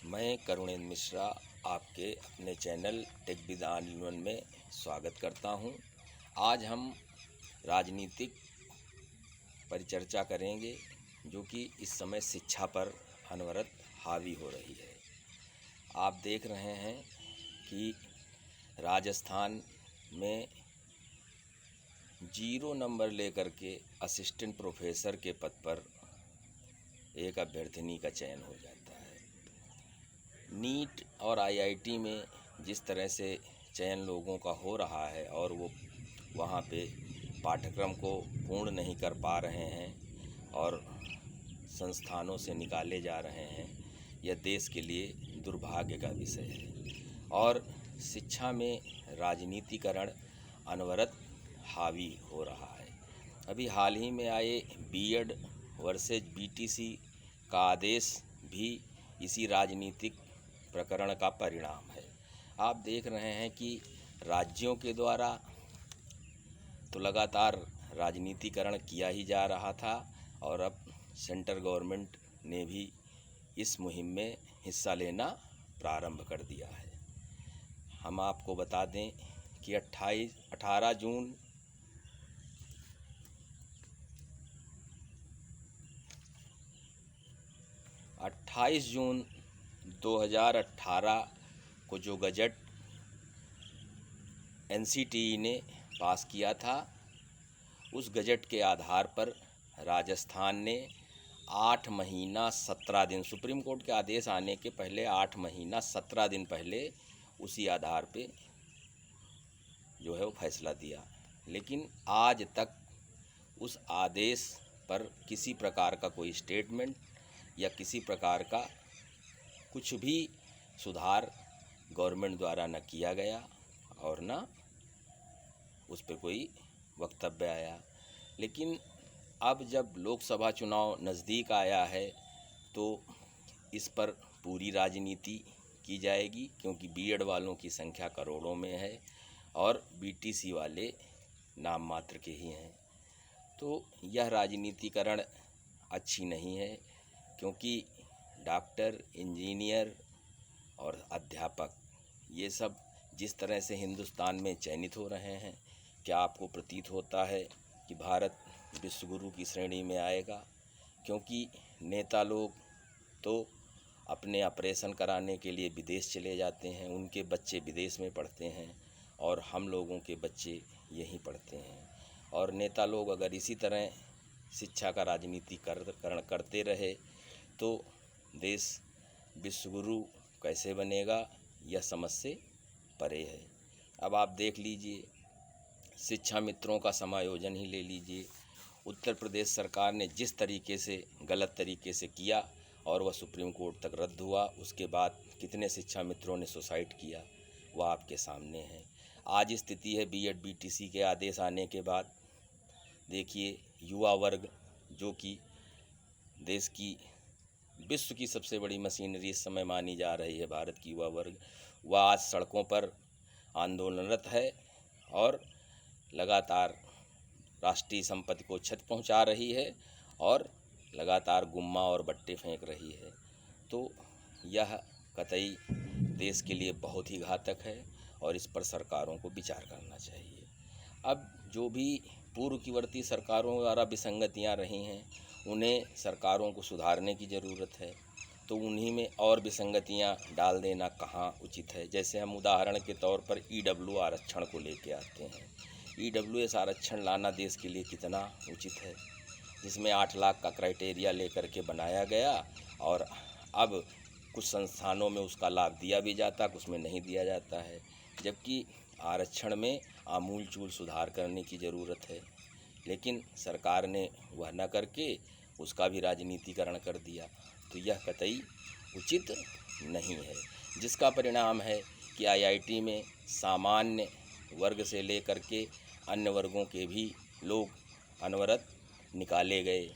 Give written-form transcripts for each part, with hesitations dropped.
मैं करुणेंद्र मिश्रा आपके अपने channel tech with all in one में स्वागत करता हूं। आज हम राजनीतिक परिचर्चा करेंगे जो कि इस समय शिक्षा पर अनवरत हावी हो रही है। आप देख रहे हैं कि राजस्थान में 0 नंबर लेकर के असिस्टेंट प्रोफेसर के पद पर एक अभ्यर्थिनी का चयन हो जाता है। नीट और आईआईटी में जिस तरह से चयन लोगों का हो रहा है और वो वहाँ पे पाठ्यक्रम को पूर्ण नहीं कर पा रहे हैं और संस्थानों से निकाले जा रहे हैं, यह देश के लिए दुर्भाग्य का विषय है। और शिक्षा में राजनीतिकरण अनवरत हावी हो रहा है। अभी हाल ही में आए बीएड वर्सेज बीटीसी का आदेश भी इसी राजनीतिक प्रकरण का परिणाम है। आप देख रहे हैं कि राज्यों के द्वारा तो लगातार राजनीतिकरण किया ही जा रहा था और अब सेंट्रल गवर्नमेंट ने भी इस मुहिम में हिस्सा लेना प्रारंभ कर दिया है। हम आपको बता दें कि 18 जून 2018 को जो गजट एनसीटीई ने पास किया था, उस गजट के आधार पर राजस्थान ने 8 महीना 17 दिन, सुप्रीम कोर्ट के आदेश आने के पहले 8 महीना 17 दिन पहले उसी आधार पे जो है वो फैसला दिया। लेकिन आज तक उस आदेश पर किसी प्रकार का कोई स्टेटमेंट या किसी प्रकार का कुछ भी सुधार गवर्नमेंट द्वारा न किया गया और न उस पर कोई वक्तव्य आया। लेकिन अब जब लोकसभा चुनाव नज़दीक आया है तो इस पर पूरी राजनीति की जाएगी, क्योंकि बीएड वालों की संख्या करोड़ों में है और बीटीसी वाले नाम मात्र के ही हैं। तो यह राजनीतिकरण अच्छी नहीं है, क्योंकि डॉक्टर, इंजीनियर और अध्यापक ये सब जिस तरह से हिंदुस्तान में चयनित हो रहे हैं, क्या आपको प्रतीत होता है कि भारत विश्वगुरु की श्रेणी में आएगा? क्योंकि नेता लोग तो अपने ऑपरेशन कराने के लिए विदेश चले जाते हैं, उनके बच्चे विदेश में पढ़ते हैं और हम लोगों के बच्चे यहीं पढ़ते हैं। और नेता लोग अगर इसी तरह शिक्षा का राजनीतिकरण करते रहे तो देश विश्वगुरु कैसे बनेगा, यह समझ से परे है। अब आप देख लीजिए, शिक्षा मित्रों का समायोजन ही ले लीजिए। उत्तर प्रदेश सरकार ने जिस तरीके से गलत तरीके से किया और वह सुप्रीम कोर्ट तक रद्द हुआ, उसके बाद कितने शिक्षा मित्रों ने सुसाइड किया, वह आपके सामने है। आज स्थिति है बीएड बीटीसी के आदेश आने के बाद, देखिए युवा वर्ग जो कि देश की, विश्व की सबसे बड़ी मशीनरी इस समय मानी जा रही है, भारत की युवा वर्ग, वह आज सड़कों पर आंदोलनरत है और लगातार राष्ट्रीय संपत्ति को क्षति पहुंचा रही है और लगातार गुम्मा और बट्टे फेंक रही है। तो यह कतई देश के लिए बहुत ही घातक है और इस पर सरकारों को विचार करना चाहिए। अब जो भी पूर्ववर्ती सरकारों द्वारा विसंगतियां रही हैं, उन्हें सरकारों को सुधारने की ज़रूरत है। तो उन्हीं में और विसंगतियां डाल देना कहाँ उचित है। जैसे हम उदाहरण के तौर पर ईडब्ल्यू आरक्षण को लेके आते हैं। ईडब्ल्यूएस आरक्षण लाना देश के लिए कितना उचित है, जिसमें 8 लाख का क्राइटेरिया लेकर के बनाया गया और अब कुछ संस्थानों में उसका लाभ दिया भी जाता, कुछ में नहीं दिया जाता है। जबकि आरक्षण में आमूलचूल सुधार करने की ज़रूरत है, लेकिन सरकार ने वह न करके उसका भी राजनीतिकरण कर दिया। तो यह कतई उचित नहीं है, जिसका परिणाम है कि आईआईटी में सामान्य वर्ग से लेकर के अन्य वर्गों के भी लोग अनवरत निकाले गए।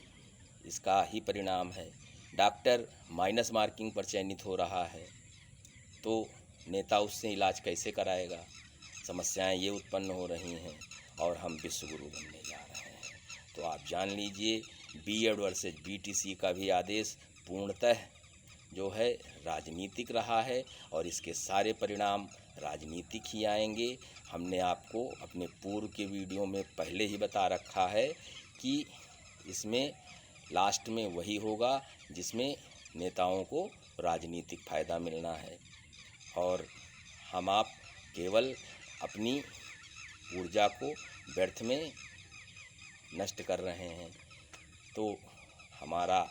इसका ही परिणाम है। डॉक्टर माइनस मार्किंग पर चयनित हो रहा है, तो नेता उससे इलाज कैसे कराएगा? समस्याएं ये उत्पन्न हो रही हैं और हम विश्वगुरु बनने जा रहे हैं। तो आप जान लीजिए, बीएड वर्सेज बीटीसी का भी आदेश पूर्णतः जो है राजनीतिक रहा है और इसके सारे परिणाम राजनीतिक ही आएंगे। हमने आपको अपने पूर्व के वीडियो में पहले ही बता रखा है कि इसमें लास्ट में वही होगा जिसमें नेताओं को राजनीतिक फ़ायदा मिलना है और हम आप केवल अपनी ऊर्जा को व्यर्थ में नष्ट कर रहे हैं। तो हमारा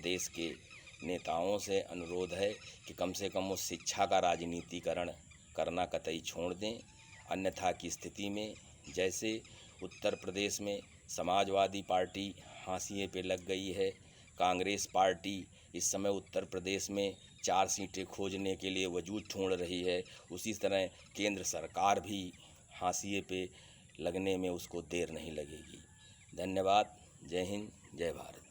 देश के नेताओं से अनुरोध है कि कम से कम उस शिक्षा का राजनीतिकरण करना कतई छोड़ दें, अन्यथा की स्थिति में जैसे उत्तर प्रदेश में समाजवादी पार्टी हाशिए पे लग गई है, कांग्रेस पार्टी इस समय उत्तर प्रदेश में 4 सीटें खोजने के लिए वजूद ढूंढ रही है, उसी तरह केंद्र सरकार भी हाशिए पे लगने में उसको देर नहीं लगेगी। धन्यवाद। जय हिंद, जय भारत।